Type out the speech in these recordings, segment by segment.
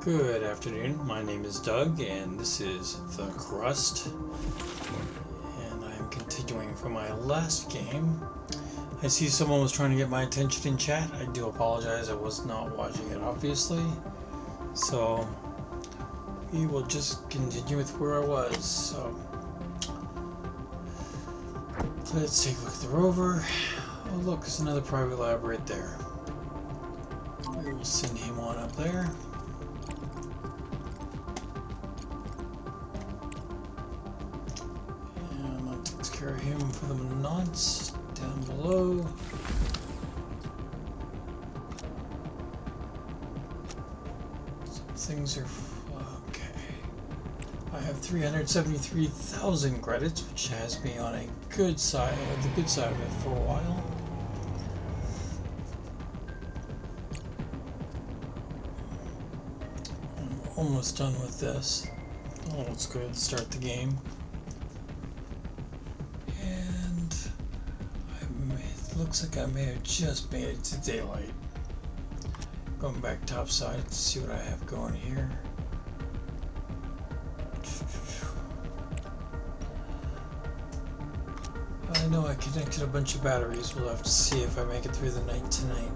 Good afternoon, my name is Doug and this is the Crust, and I'm continuing from my last game. I see someone was trying to get my attention in chat. I do apologize, I was not watching it obviously, so we will just continue with where I was. So let's take a look at the rover. Oh look, there's another private lab right there. We will send him on up there. Carry him for the nonce down below. Some things are okay. I have 373,000 credits, which has me on a good side, the good side of it for a while. I'm almost done with this. Oh, let's go ahead and start the game. Looks like I may have just made it to daylight. Going back topside to see what I have going here. I know I connected a bunch of batteries. We'll have to see if I make it through the night tonight.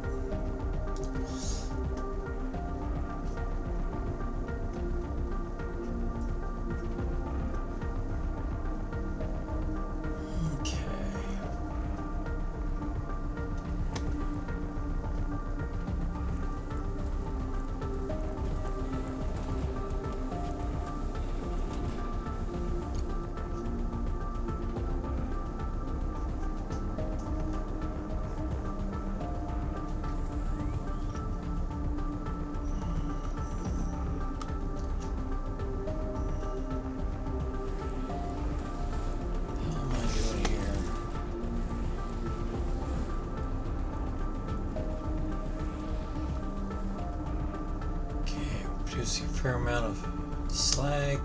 Producing a fair amount of slag,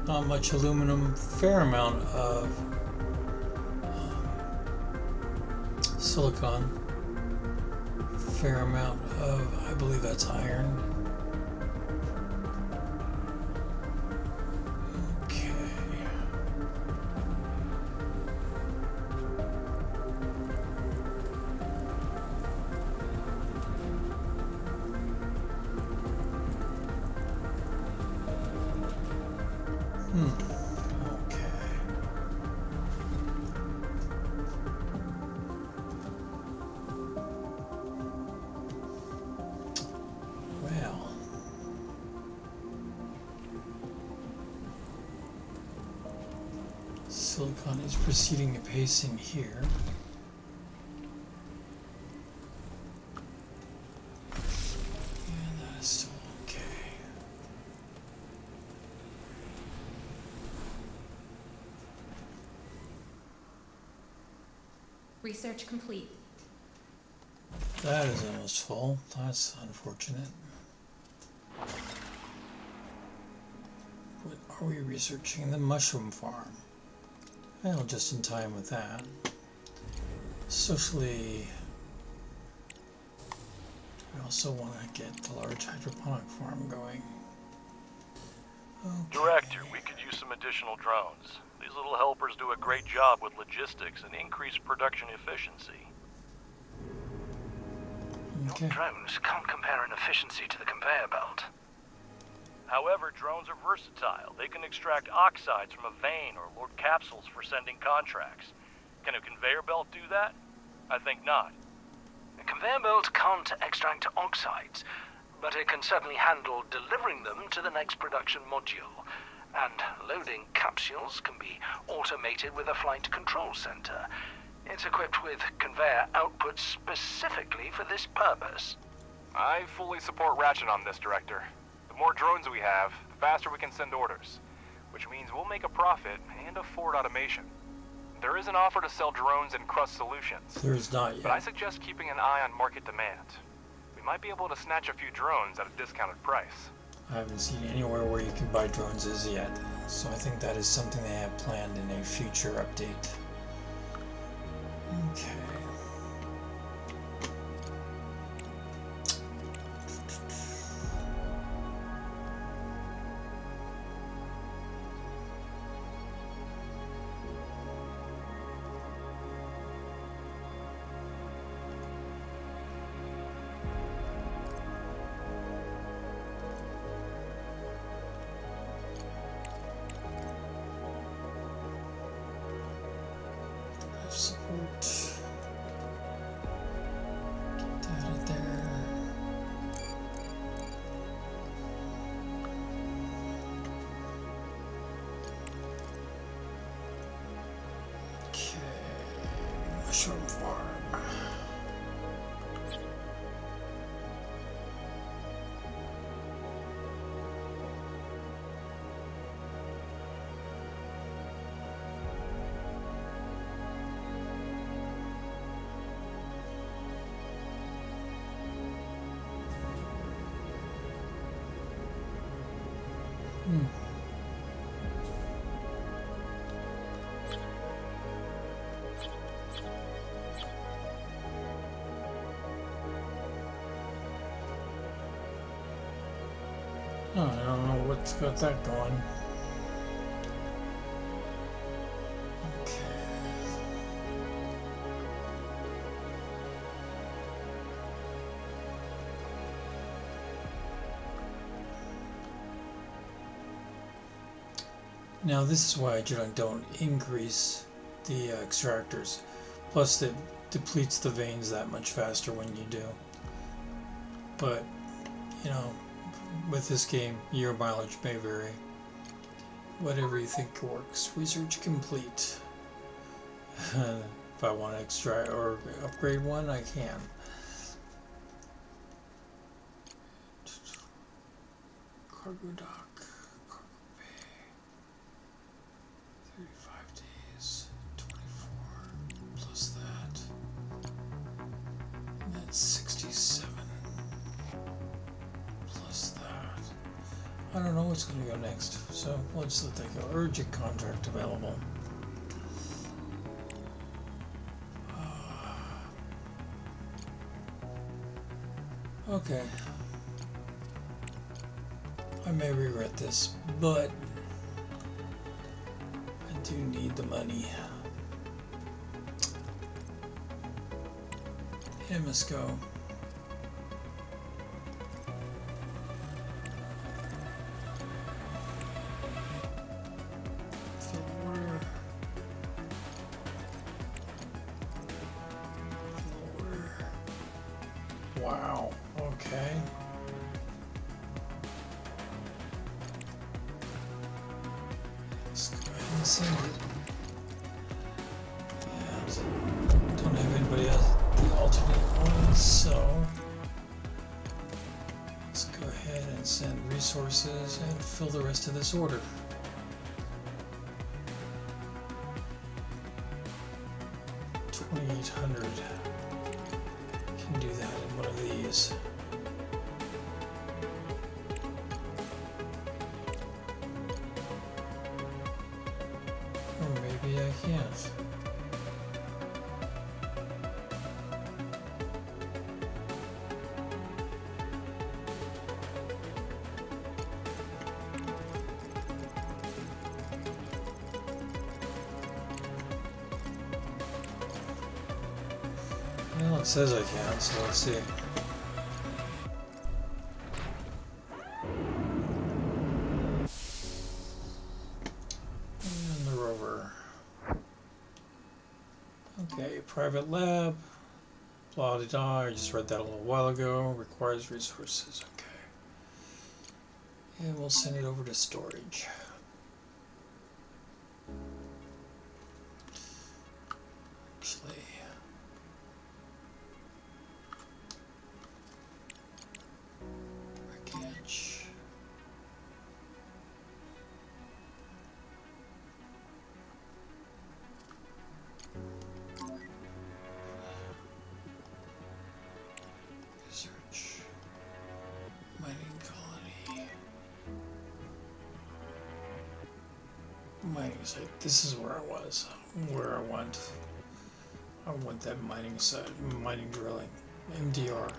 not much aluminum, fair amount of silicon, fair amount of, I believe that's iron. Okay. Okay. Well. Silicon is proceeding apace in here. And that is still okay. Research complete. That is almost full. That's unfortunate. What are we researching? The mushroom farm. Well, just in time with that. Socially, we also want to get the large hydroponic farm going. Okay. Director, we could use some additional drones. These little helpers do a great job with logistics and increase production efficiency. Okay. Drones can't compare in efficiency to the conveyor belt. However, drones are versatile. They can extract oxides from a vein or load capsules for sending contracts. Can a conveyor belt do that? I think not. A conveyor belt can't extract oxides, but it can certainly handle delivering them to the next production module. And loading capsules can be automated with a flight control center. It's equipped with conveyor outputs specifically for this purpose. I fully support Ratchet on this, Director. The more drones we have, the faster we can send orders, which means we'll make a profit and afford automation. There is an offer to sell drones and Crust solutions. There is not yet. But I suggest keeping an eye on market demand. We might be able to snatch a few drones at a discounted price. I haven't seen anywhere where you can buy drones as yet, so I think that is something they have planned in a future update. Okay. Oh, I don't know what's got that going. Okay. Now this is why I don't increase the extractors. Plus it depletes the veins that much faster when you do. But, you know, with this game, your mileage may vary. Whatever you think works. Research complete. If I want to extract or upgrade one, I can. Cargo dock. Cargo bay. 35 days. 24. Plus that. And that's 67. Plus that. I don't know what's going to go next. So let's let that go. Urgent contract available. Okay. I may regret this, but I do need the money. It must go. Wow. Okay. Let's go ahead and send it. And don't have anybody else the alternate one, so let's go ahead and send resources and fill the rest of this order. $2,800. Can do that in one of these. Or maybe I can't. Well, it says I can, so let's see. And the rover. Okay, private lab. Blah de da. I just read that a little while ago. Requires resources. Okay. And we'll send it over to storage. Actually. Wreckage. Research. Mining colony. Mining site. This is where I was. Where I want. I want that mining site. Mining drilling. MDR.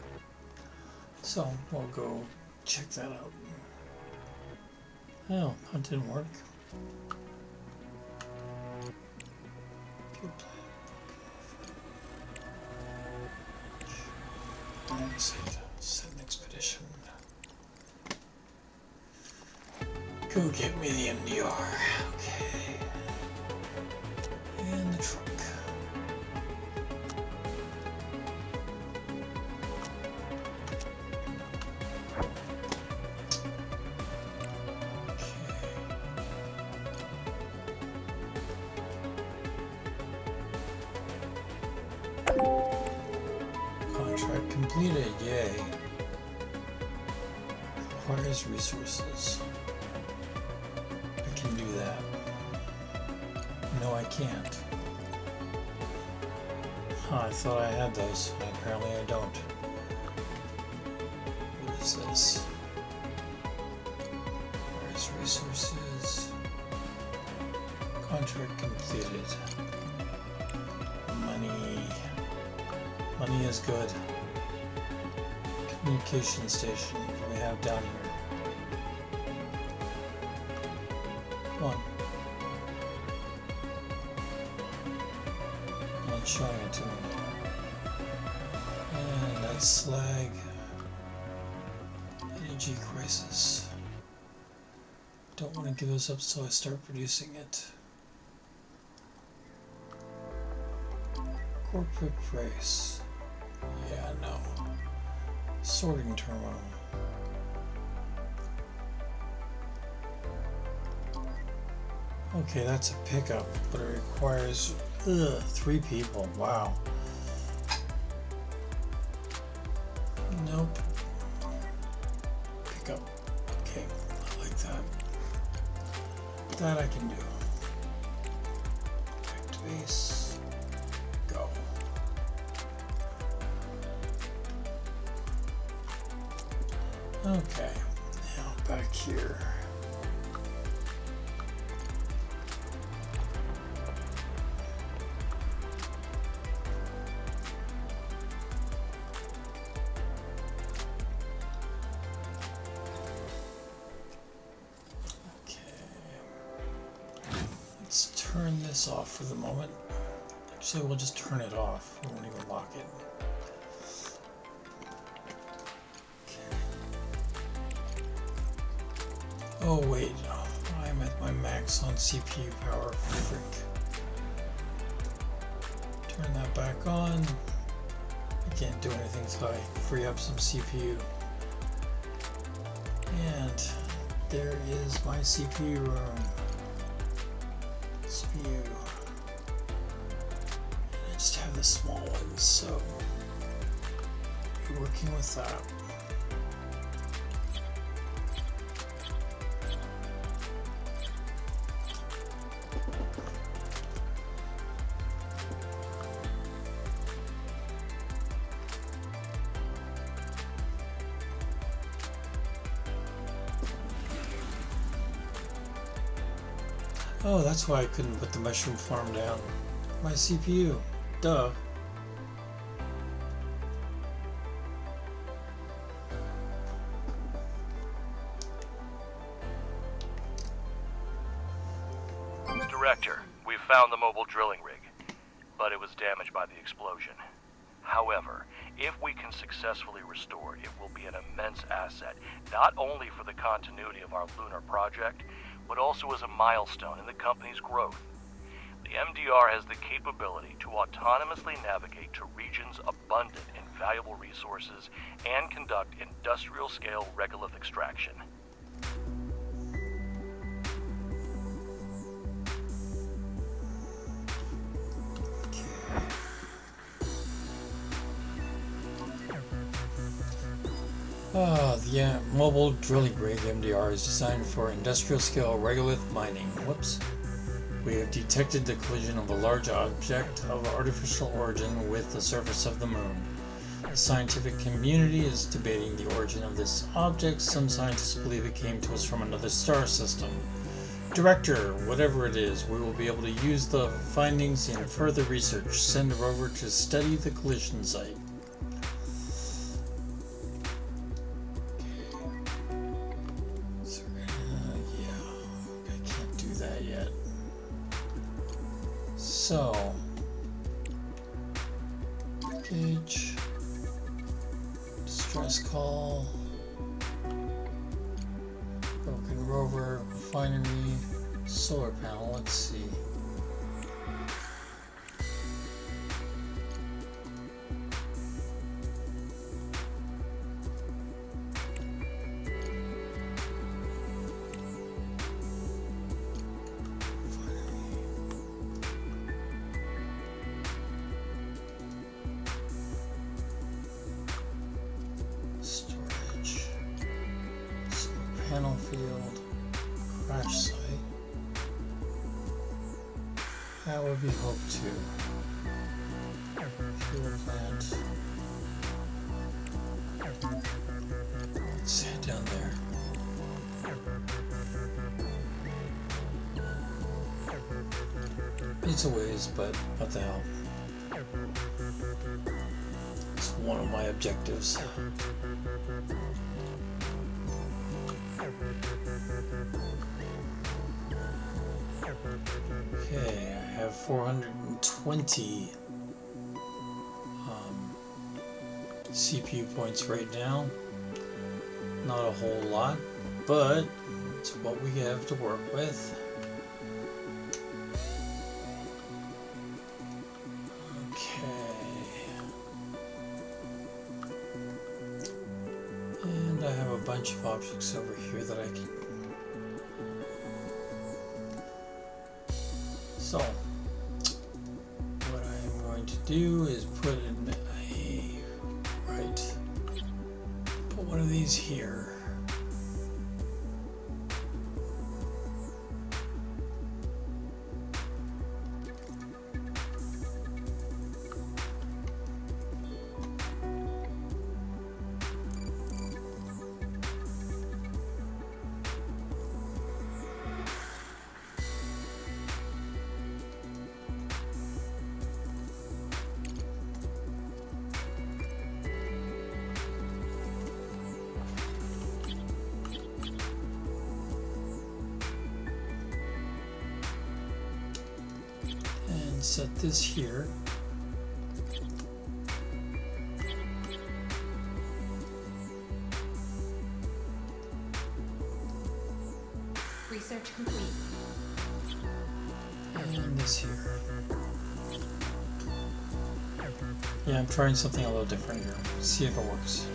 So we'll go check that out. Oh, that didn't work. Set an expedition. Go get me the MDR. Okay. And the truck. Contract completed, yay. Requires resources. I can do that. No, I can't. Huh, I thought I had those. Apparently I don't. What is this? Requires resources. Contract completed. Money. Money is good. Communication station. What do we have down here? Come on. Not showing it to me. And that's slag. Energy crisis. Don't want to give this up, so I start producing it. Corporate price. Yeah, no. Sorting terminal. Okay, that's a pickup, but it requires 3 people. Wow. Nope. Pickup. Okay, I like that. That I can do. Back to base. Go. Okay, now back here. Turn this off for the moment. Actually, we'll just turn it off. We won't even lock it. Okay. Oh wait, I'm at my max on CPU power. Frick. Turn that back on. I can't do anything until I free up some CPU. And there is my CPU room. CPU. And I just have the small ones, so we're working with that. Oh, that's why I couldn't put the mushroom farm down. My CPU. Duh. Director, we've found the mobile drilling rig, but it was damaged by the explosion. However, if we can successfully restore it, it will be an immense asset, not only for the continuity of our lunar project, but also as a milestone in the company's growth. The MDR has the capability to autonomously navigate to regions abundant in valuable resources and conduct industrial-scale regolith extraction. The mobile drilling rig MDR is designed for industrial-scale regolith mining. Whoops. We have detected the collision of a large object of artificial origin with the surface of the moon. The scientific community is debating the origin of this object. Some scientists believe it came to us from another star system. Director, whatever it is, we will be able to use the findings in further research. Send a rover to study the collision site. So, package, distress call, broken rover, refinery, solar panel. Let's see. Panel field, crash site. That would be Hope 2. Fuel plant. Let's head down there. It's a ways, but what the hell. It's one of my objectives. Okay, I have 420 CPU points right now. Not a whole lot, but it's what we have to work with. And I have a bunch of objects over here that I can... So, what I'm going to do is put in put one of these here. Set this here. Research complete. And this here. Yeah, I'm trying something a little different here. See if it works.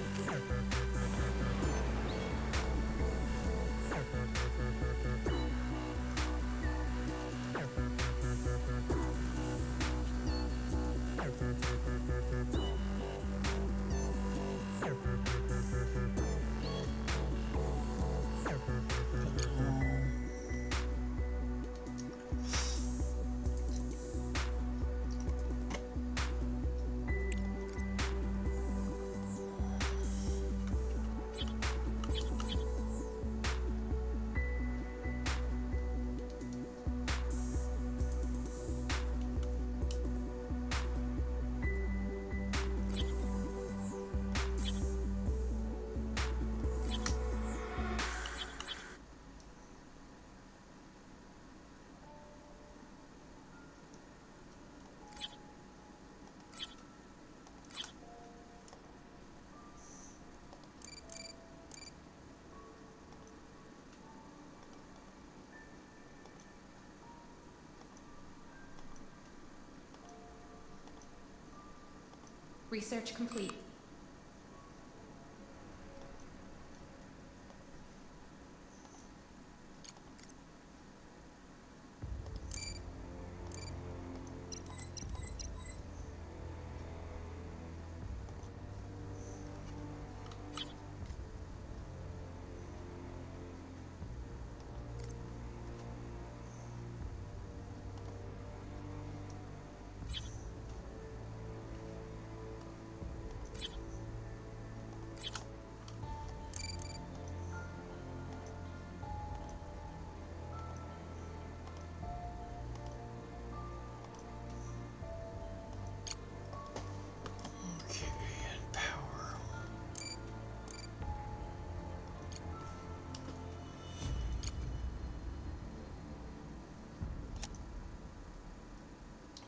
Research complete.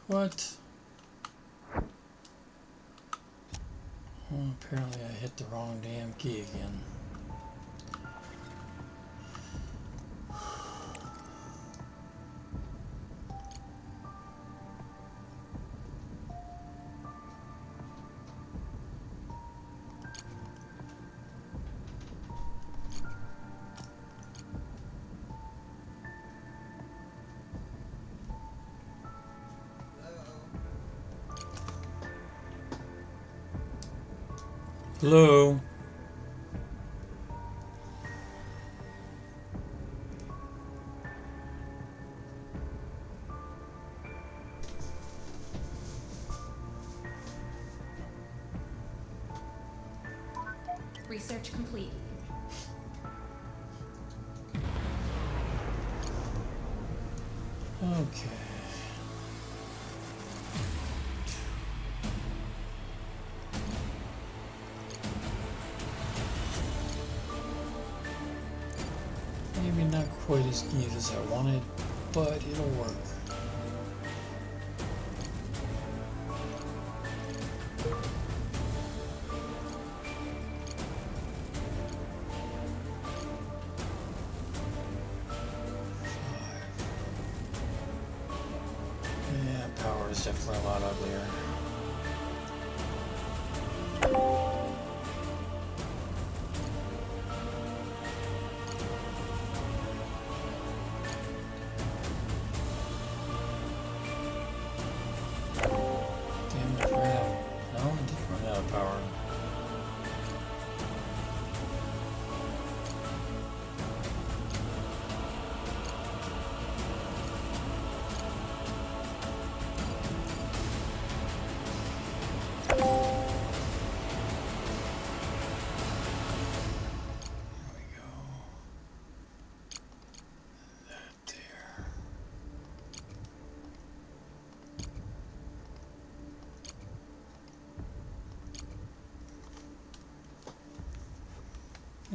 What? Well, apparently I hit the wrong damn key again. Hello? Research complete. Okay. Maybe not quite as neat as I wanted, but it'll work. Yeah, power is definitely a lot uglier. Damn it, ran out. No, it didn't run out of power.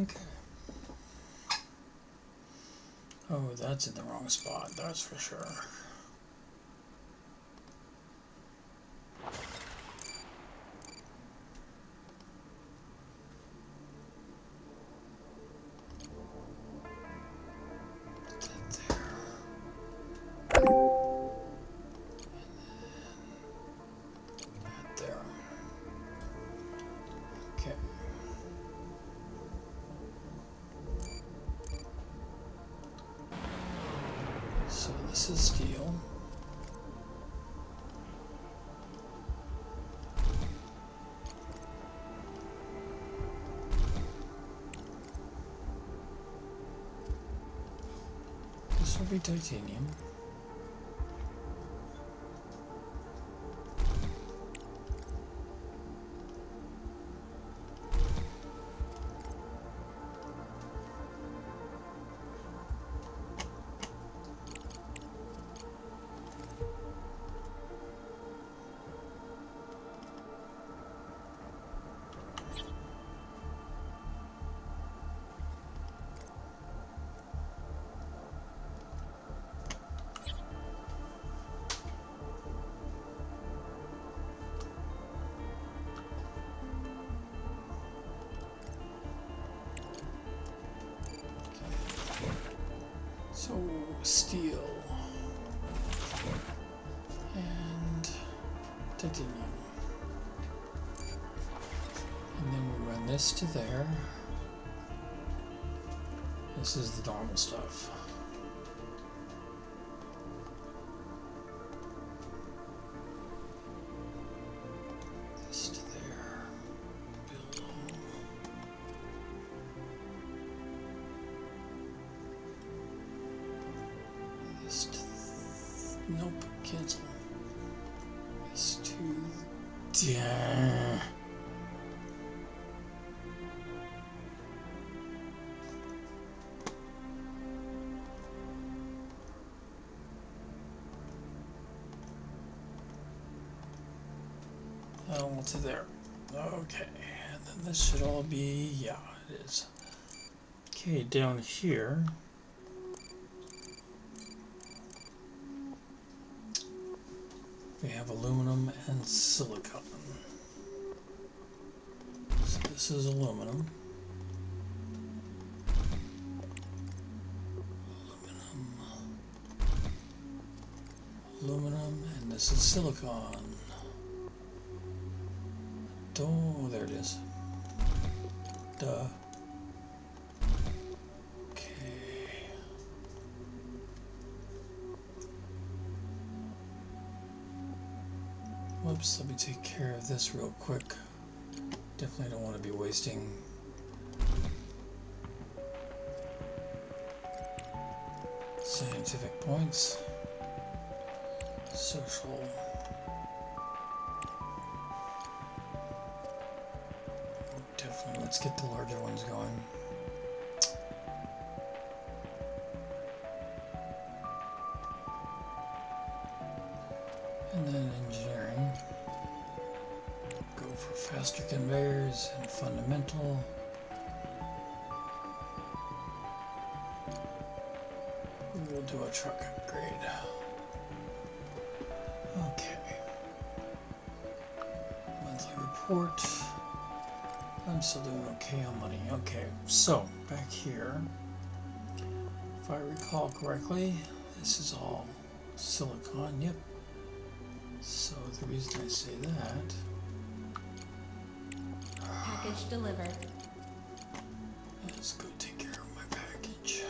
Okay. Oh, that's in the wrong spot, that's for sure. That there. And then that there. Okay. So this is steel. This will be titanium. So steel and titanium, and then we run this to there. This is the normal stuff. This to there. Below. This to nope, cancel. This to yeah. Oh, to there. Okay, and then this should all be, yeah, it is. Okay, down here. We have aluminum and silicon. So this is aluminum. Aluminum, and this is silicon. Oh, there it is. Duh. Okay. Whoops, let me take care of this real quick. Definitely don't want to be wasting scientific points. Social. Definitely, let's get the larger ones going. And then engineering. Go for faster conveyors and fundamental. we'll do a truck upgrade. Okay. Monthly report. I'm still doing okay on money. Okay, so back here, if I recall correctly, this is all silicon. Yep. So the reason I say that. Package delivered. Let's go take care of my package.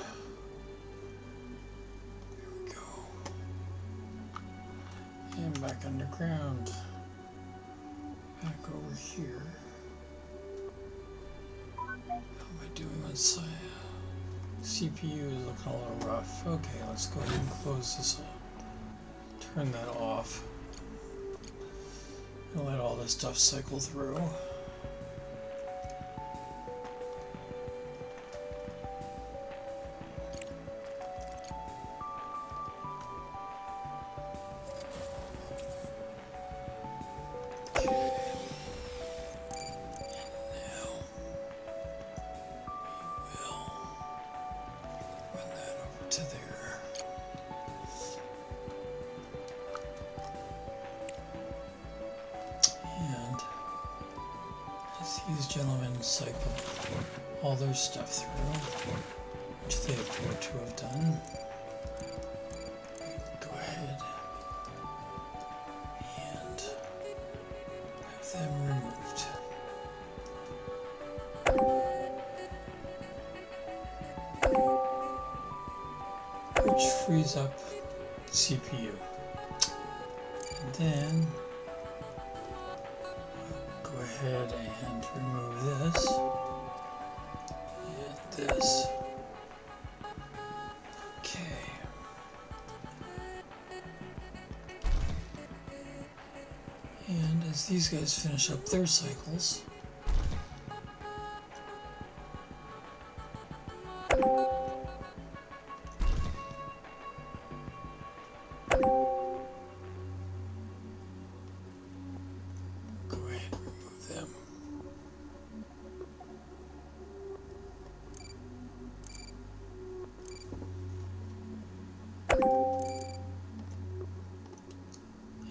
Here we go. And back underground. Back over here. How am I doing on CPU is looking a little rough. Okay, let's go ahead and close this up. Turn that off. And let all this stuff cycle through. To there. And as these gentlemen cycle all their stuff through, which they appear to have done, go ahead and have them removed. Which frees up CPU. And then go ahead and remove this and this. Okay. And as these guys finish up their cycles,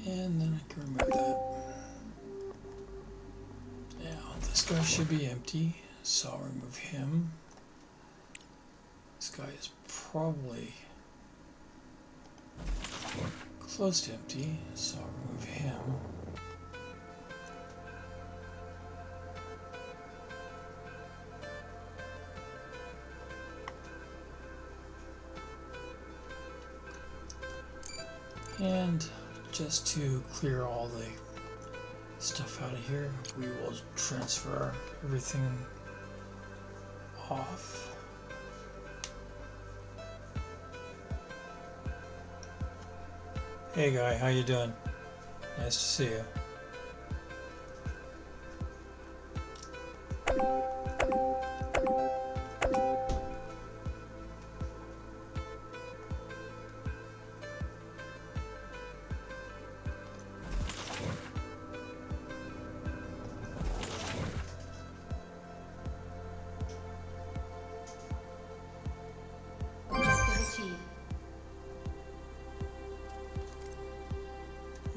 and then I can remove that. Now this guy should be empty, so I'll remove him. This guy is probably close to empty, so I'll remove him. And just to clear all the stuff out of here, we will transfer everything off. Hey guy, how you doing? Nice to see you.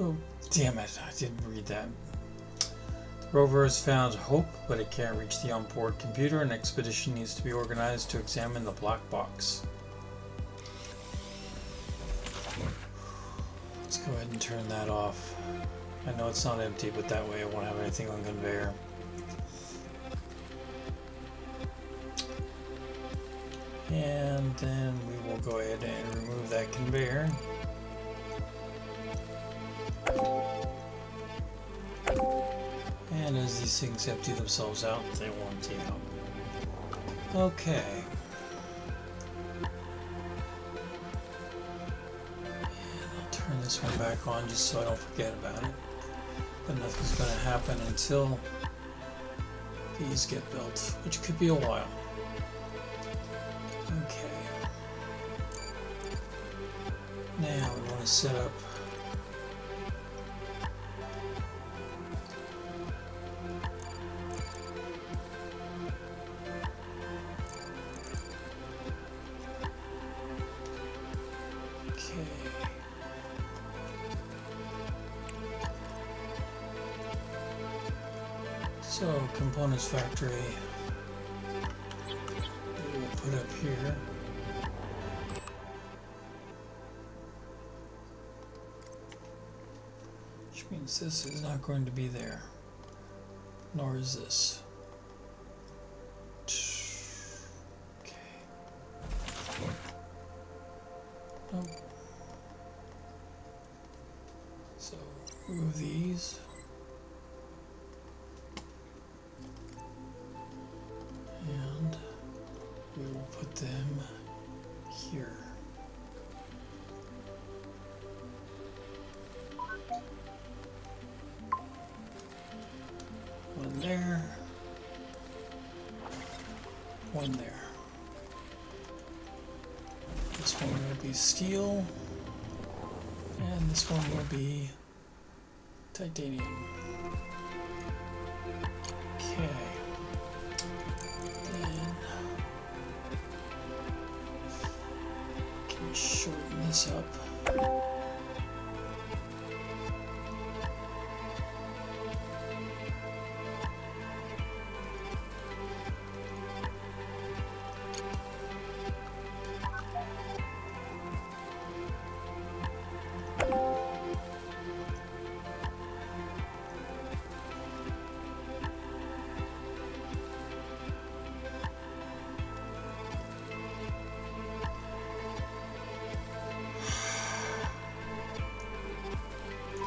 Oh, damn it, I didn't read that. The rover has found hope, but it can't reach the onboard computer. An expedition needs to be organized to examine the black box. Let's go ahead and turn that off. I know it's not empty, but that way I won't have anything on conveyor. And then we will go ahead and remove that conveyor. And as these things empty themselves out, they will empty out. Okay. And I'll turn this one back on just so I don't forget about it. But nothing's going to happen until these get built, which could be a while. Okay. Now we want to set up So, components factory we will put up here. Which means this is not going to be there. Nor is this. Okay. Nope. So, move these. And we will put them here. One there. One there. This one will be steel. And this one will be titanium. Okay. Then can we shorten this up?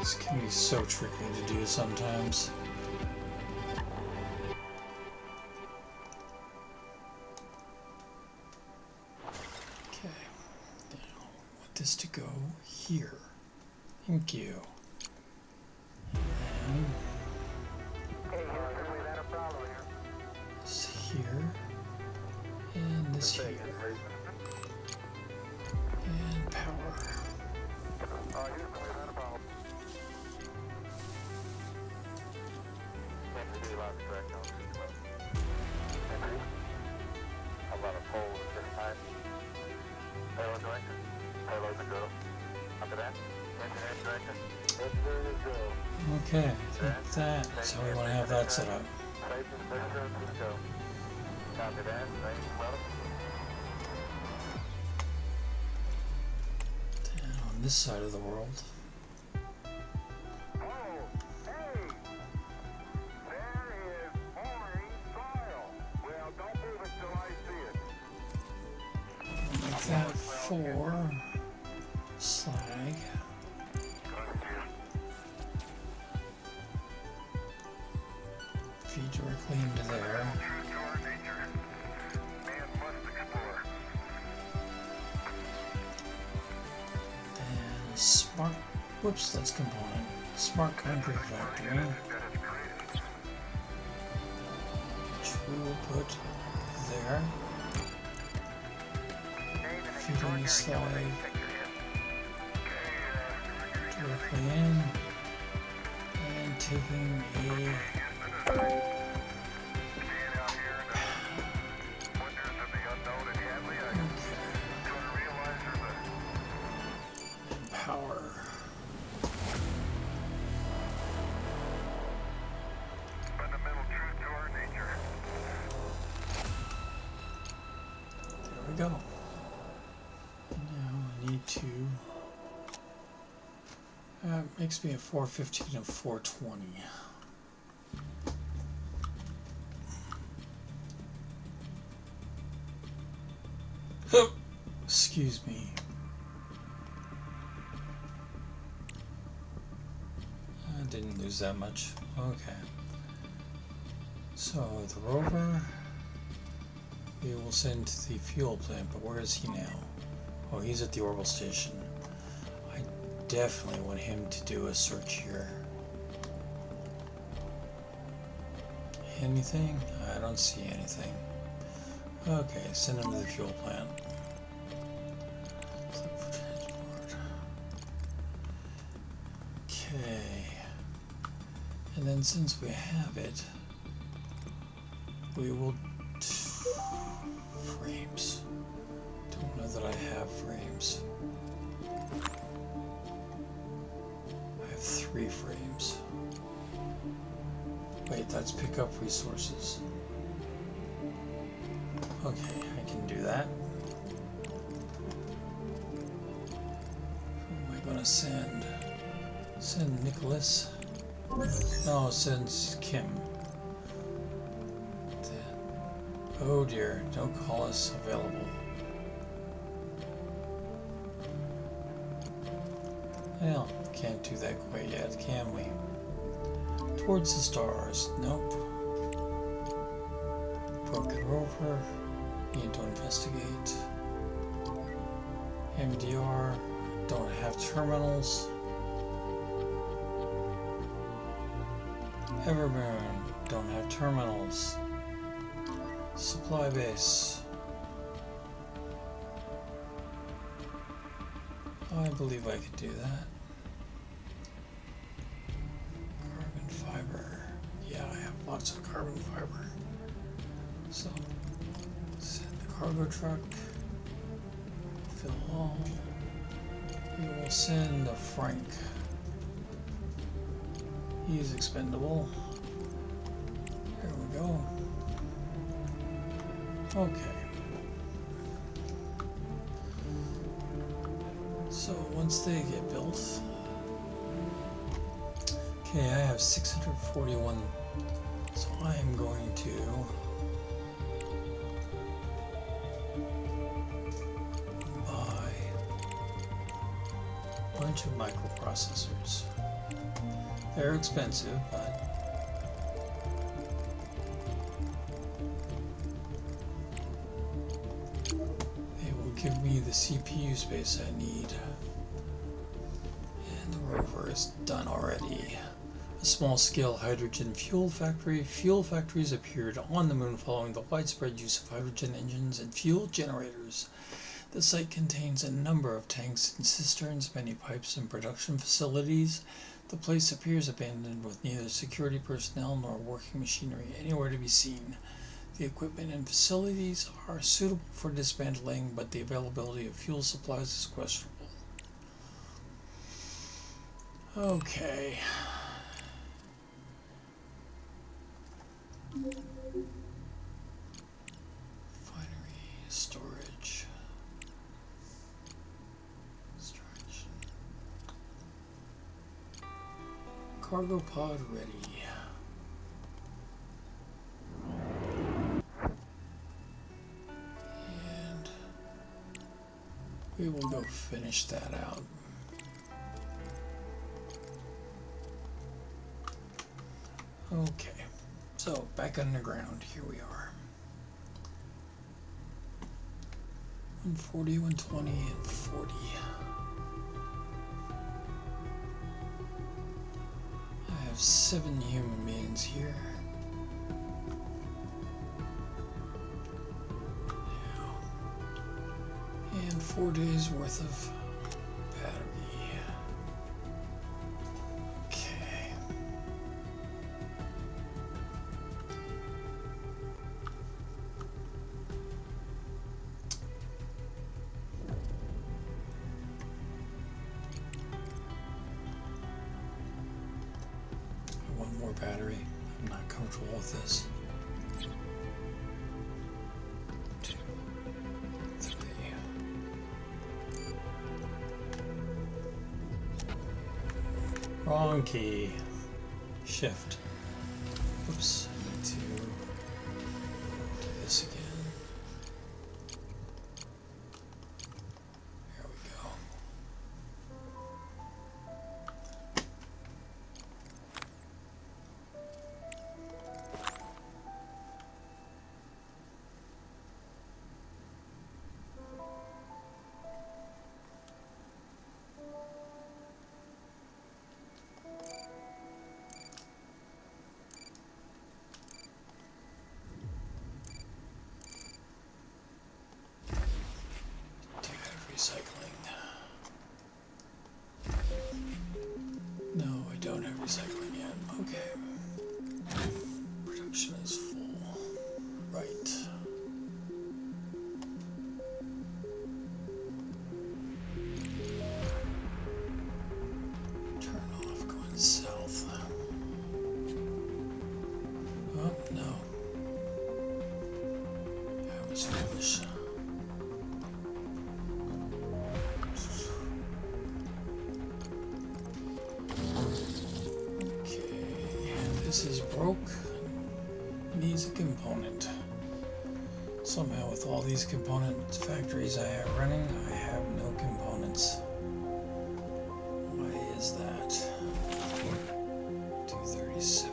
This can be so tricky to do sometimes. Okay, now I want this to go here. Thank you. And this here. And this here. And power. Okay, I think that's how we want to have that set up. Then on this side of the world. Make that 4 slag. Feed directly into there. And smart, whoops, that's component. Smart concrete factory, which we will put there. Feeding the slag directly in, and taking a power. There we go. Now I need to. Makes me a 415 and 420. Excuse me. I didn't lose that much. Okay. So the rover we will send to the fuel plant, but where is he now? Oh, he's at the orbital station. I definitely want him to do a search here. Anything? I don't see anything. Okay, send him to the fuel plant. Okay. And then since we have it, we will frames. Don't know that I have frames. I have 3 frames. Wait, that's pick up resources. Okay, I can do that. Who am I gonna send? Send Nicholas? No, send Kim. Oh dear, no call us available. Well, can't do that quite yet, can we? Towards the stars. Nope. Broken rover. Need to investigate. MDR. Don't have terminals. Evermoon. Don't have terminals. Supply base. I believe I could do that. Carbon fiber. Yeah, I have lots of carbon fiber. So, send the cargo truck. Fill all. We will send Frank. He's expendable. There we go. Okay. So once they get built, okay, I have 641. So I am going to buy a bunch of microprocessors. They're expensive, but give me the CPU space I need. And the rover is done already. A small-scale hydrogen fuel factory. Fuel factories appeared on the moon following the widespread use of hydrogen engines and fuel generators. The site contains a number of tanks and cisterns, many pipes and production facilities. The place appears abandoned with neither security personnel nor working machinery anywhere to be seen. The equipment and facilities are suitable for dismantling, but the availability of fuel supplies is questionable. Okay. Refinery, storage. Cargo pod ready. We will go finish that out. Okay, so back underground, here we are. 140, 120, and 40. I have 7 human beings here. And 4 days worth of battery. Okay. One more battery. I'm not comfortable with this. Wrong key. Shift. Oops. I need to do this again. There we go. Recycling. No, I don't have recycling yet. Okay. Production is full. Right. Turn off, going south. It's foolish. Okay, this is broke. Needs a component. Somehow with all these component factories I have running, I have no components. Why is that? 237.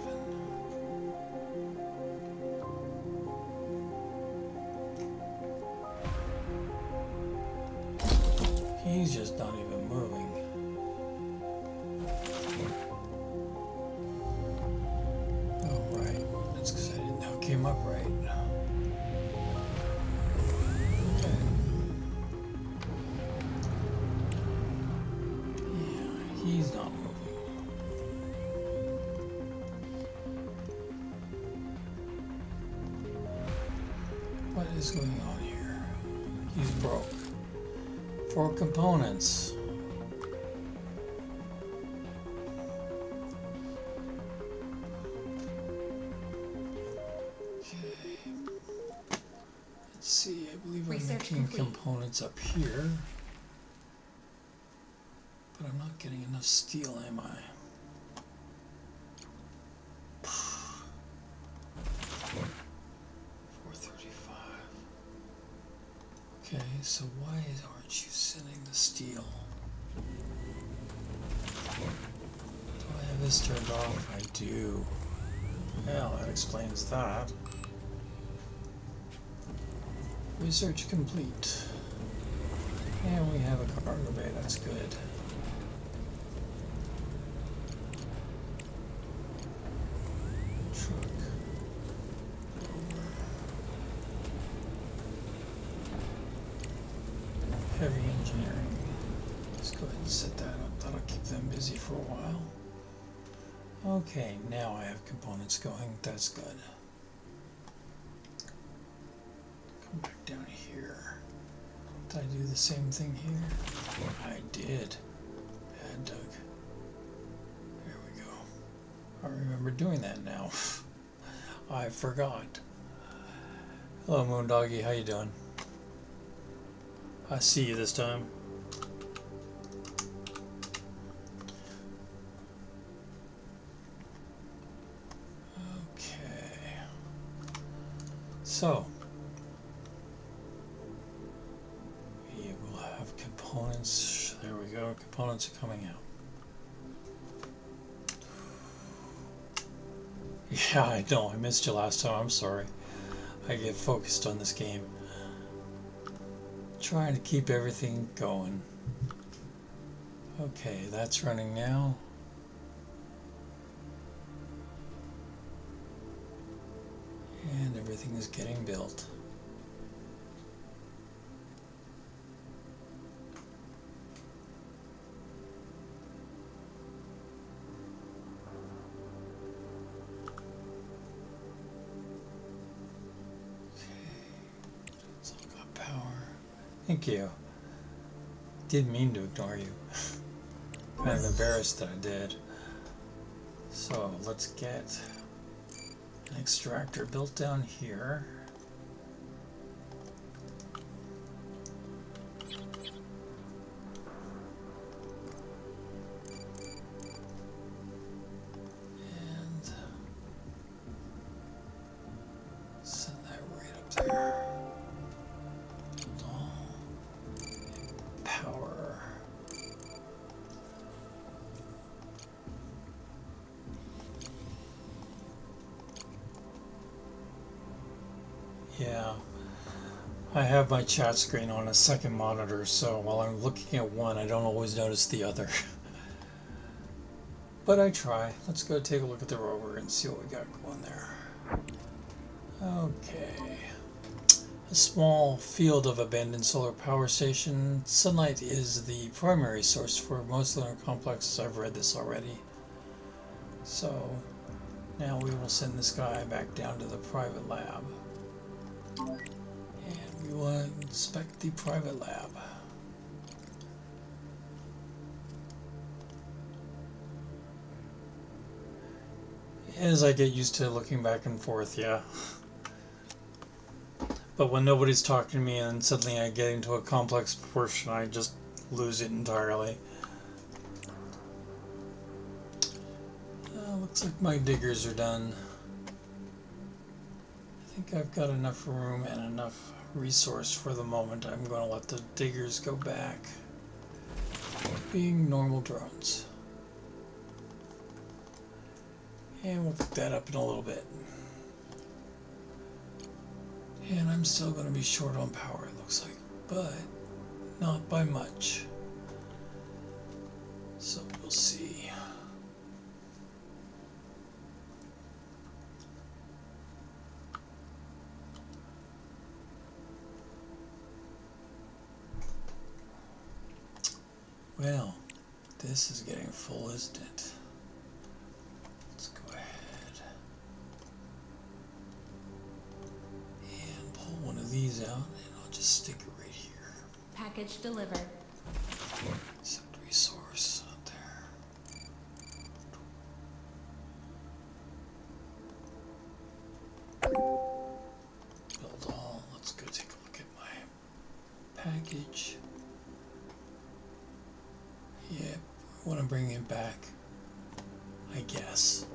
He's just not even moving. Oh, right. That's because I didn't hook him up right. Okay. Yeah, he's not moving. What is going on here? He's broke. 4 components. Okay. Let's see, I believe I'm Research making complete. components up here. But I'm not getting enough steel, am I? Okay, so why aren't you sending the steel? Do I have this turned off? I do. Well, that explains that. Research complete. And we have a cargo bay, that's good. Truck. Heavy engineering. Let's go ahead and set that up. That'll keep them busy for a while. Okay, now I have components going. That's good. Come back down here. Did I do the same thing here? I did. Bad Doug. There we go. I remember doing that now. I forgot. Hello, Moondoggy. How you doing? I see you this time. Okay. So we will have components. There we go. Components are coming out. Yeah, I know. I missed you last time. I'm sorry. I get focused on this game. Trying to keep everything going. Okay, that's running now. And everything is getting built. It's all got power. Thank you. Didn't mean to ignore you. Kind of embarrassed that I did. So let's get an extractor built down here. And send that right up there. Power. Yeah, I have my chat screen on a second monitor, so while I'm looking at one, I don't always notice the other. But I try. Let's go take a look at the rover and see what we got going there. Okay. A small field of abandoned solar power station. Sunlight is the primary source for most lunar complexes. I've read this already. So now we will send this guy back down to the private lab. And we will inspect the private lab. As I get used to looking back and forth, yeah. But when nobody's talking to me and suddenly I get into a complex portion, I just lose it entirely. Looks like my diggers are done. I think I've got enough room and enough resource for the moment. I'm going to let the diggers go back, being normal drones. And we'll pick that up in a little bit. And I'm still going to be short on power, it looks like, but not by much. So we'll see. Well, this is getting full, isn't it? Let's go ahead and pull one of these out, and I'll just stick it right here. Package delivered. Accept resource out there. Build all. Let's go take a look at my package. Yep, I want to bring it back, I guess.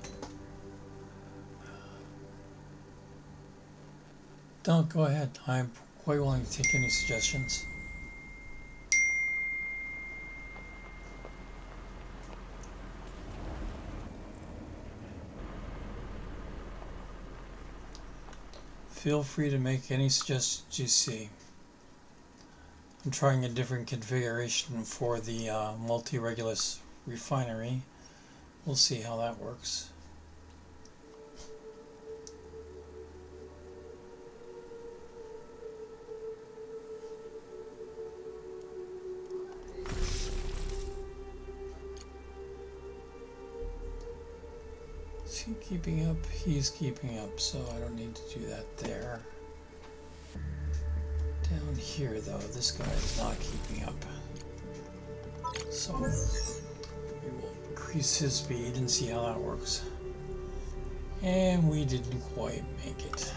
Don't go ahead. I'm quite willing to take any suggestions. Feel free to make any suggestions you see. I'm trying a different configuration for the multi-regulus refinery. We'll see how that works. Is he keeping up? He's keeping up, so I don't need to do that there. Down here, though, this guy is not keeping up. So we will increase his speed and see how that works. And we didn't quite make it.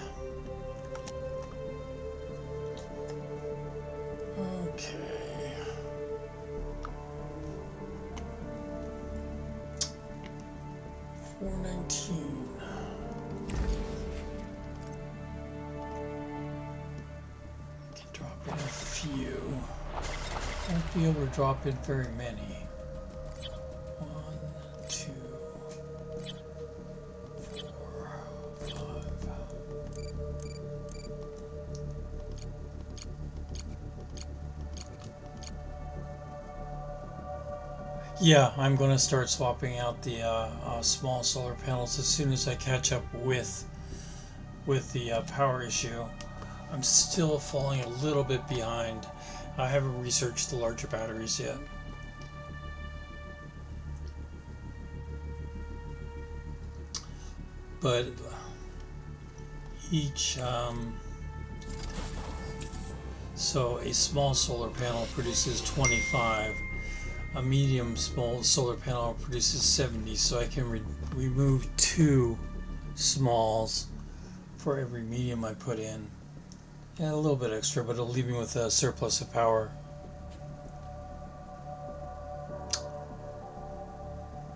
Okay. $419. A few. Won't be able to drop in very many. 1, 2, 4, 5. Yeah, I'm going to start swapping out the small solar panels as soon as I catch up with the power issue. I'm still falling a little bit behind. I haven't researched the larger batteries yet. But each, so a small solar panel produces 25. A medium small solar panel produces 70, so I can remove 2 smalls for every medium I put in. Yeah, a little bit extra, but it'll leave me with a surplus of power.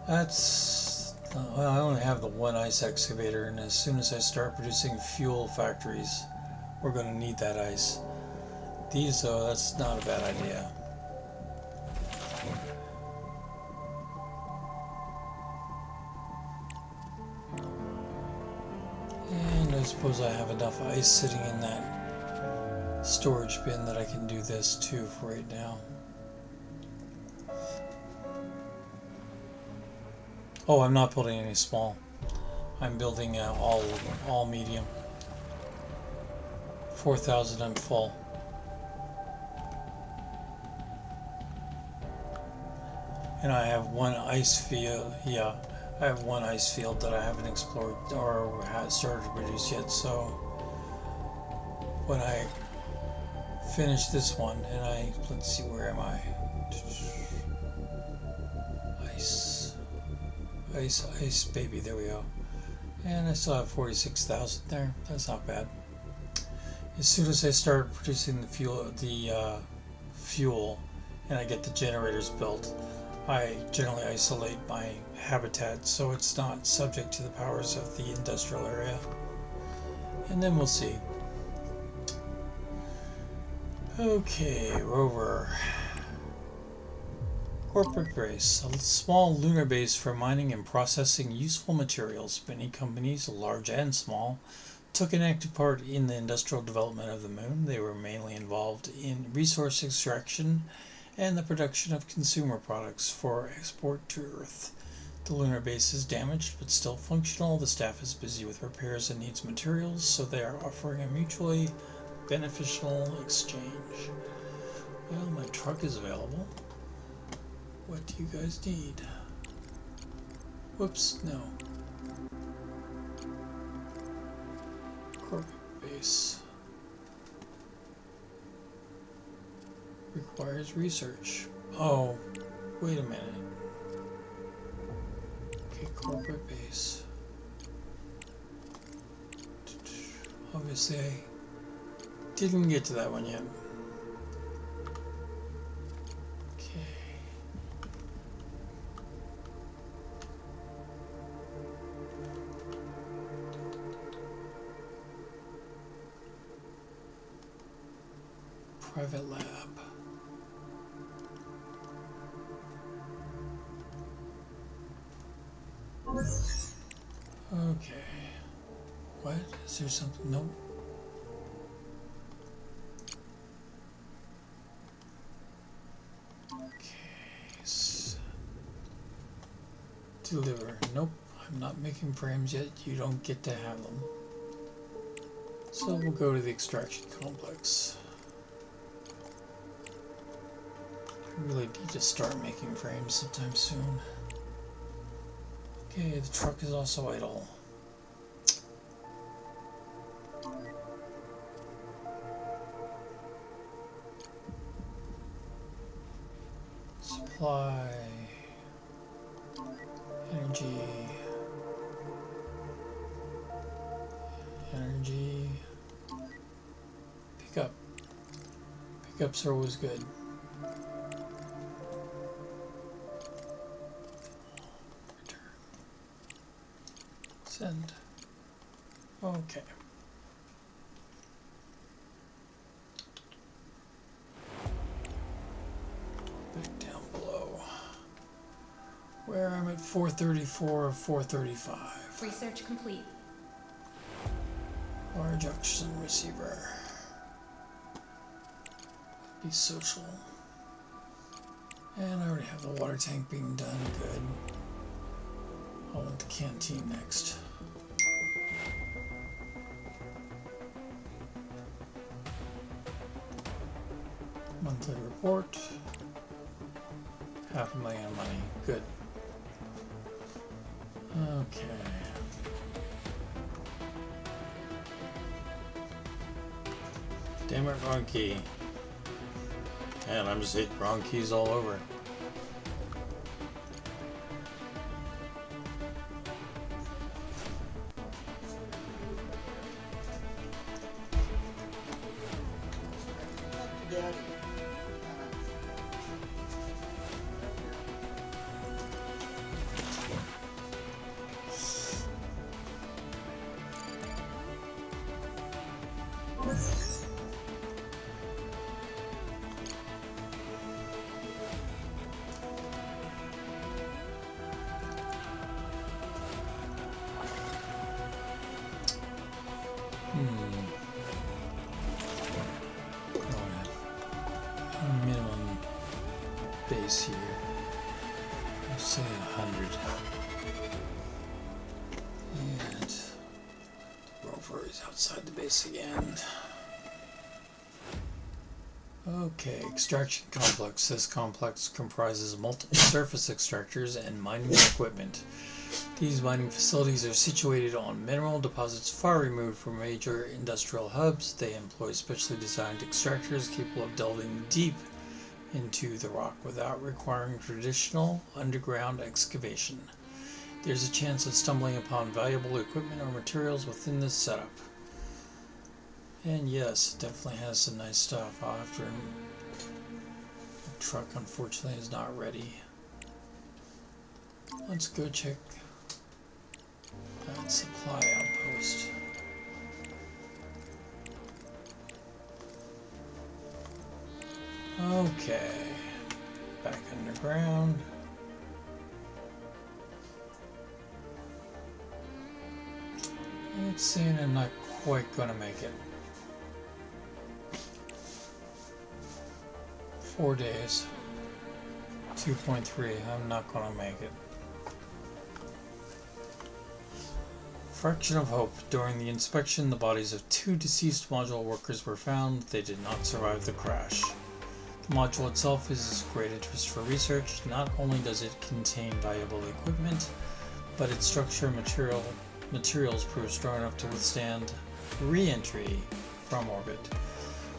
That's... well, I only have the one ice excavator, and as soon as I start producing fuel factories, we're going to need that ice. These, though, that's not a bad idea. And I suppose I have enough ice sitting in that storage bin that I can do this too for right now. Oh, I'm not building any small. I'm building all medium. 4,000 I'm full. And I have one ice field. Yeah, I have one ice field that I haven't explored or started to produce yet. So when I finish this one, and let's see, where am I? Ice, baby, there we go. And I still have 46,000 there. That's not bad. As soon as I start producing the fuel, and I get the generators built, I generally isolate my habitat so it's not subject to the powers of the industrial area. And then we'll see. Okay, rover. Corporate base, a small lunar base for mining and processing useful materials. Many companies, large and small, took an active part in the industrial development of the moon. They were mainly involved in resource extraction and the production of consumer products for export to Earth. The lunar base is damaged but still functional. The staff is busy with repairs and needs materials, so they are offering a mutually beneficial exchange. Well, my truck is available. What do you guys need? Whoops, no. Corporate base. Requires research. Oh, wait a minute. Okay, corporate base. Obviously, I didn't get to that one yet. Private lab. Okay. What? Is there something? Nope. Okay. Deliver. Nope. I'm not making frames yet. You don't get to have them. So we'll go to the extraction complex. I really need to start making frames sometime soon. Okay, the truck is also idle. Supply. Energy. Energy. Pickup. Pickups are always good. Send. Okay. Back down below. Where I'm at 434 of 435. Research complete. Large oxygen receiver. Be social. And I already have the water tank being done. Good. I'll want the canteen next. Monthly report. $500,000 money. Good. Okay. Damn it, wrong key. Man, I'm just hitting wrong keys all over. Minimum base here. Let's say 100. And the rover is outside the base again. Okay, extraction complex. This complex comprises multiple surface extractors and mining equipment. These mining facilities are situated on mineral deposits far removed from major industrial hubs. They employ specially designed extractors capable of delving deep into the rock without requiring traditional underground excavation. There's a chance of stumbling upon valuable equipment or materials within this setup. And yes, it definitely has some nice stuff. I'll have to. The truck unfortunately is not ready. Let's go check that supply outpost. Okay, back underground. It's saying I'm not quite gonna make it. 4 days. 2.3. I'm not gonna make it. Fraction of hope. During the inspection, the bodies of 2 deceased module workers were found. They did not survive the crash. The module itself is of great interest for research. Not only does it contain valuable equipment, but its structure and materials prove strong enough to withstand re-entry from orbit.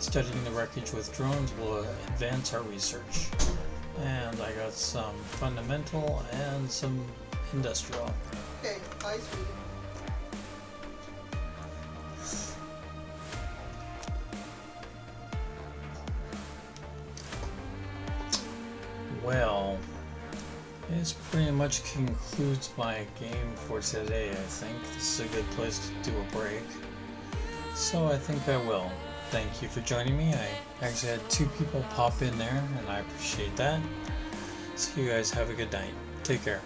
Studying the wreckage with drones will advance our research. And I got some fundamental and some industrial. Okay, bye, sweetie. Well, this pretty much concludes my game for today, I think. This is a good place to do a break. So I think I will. Thank you for joining me. I actually had 2 people pop in there, and I appreciate that. So you guys have a good night. Take care.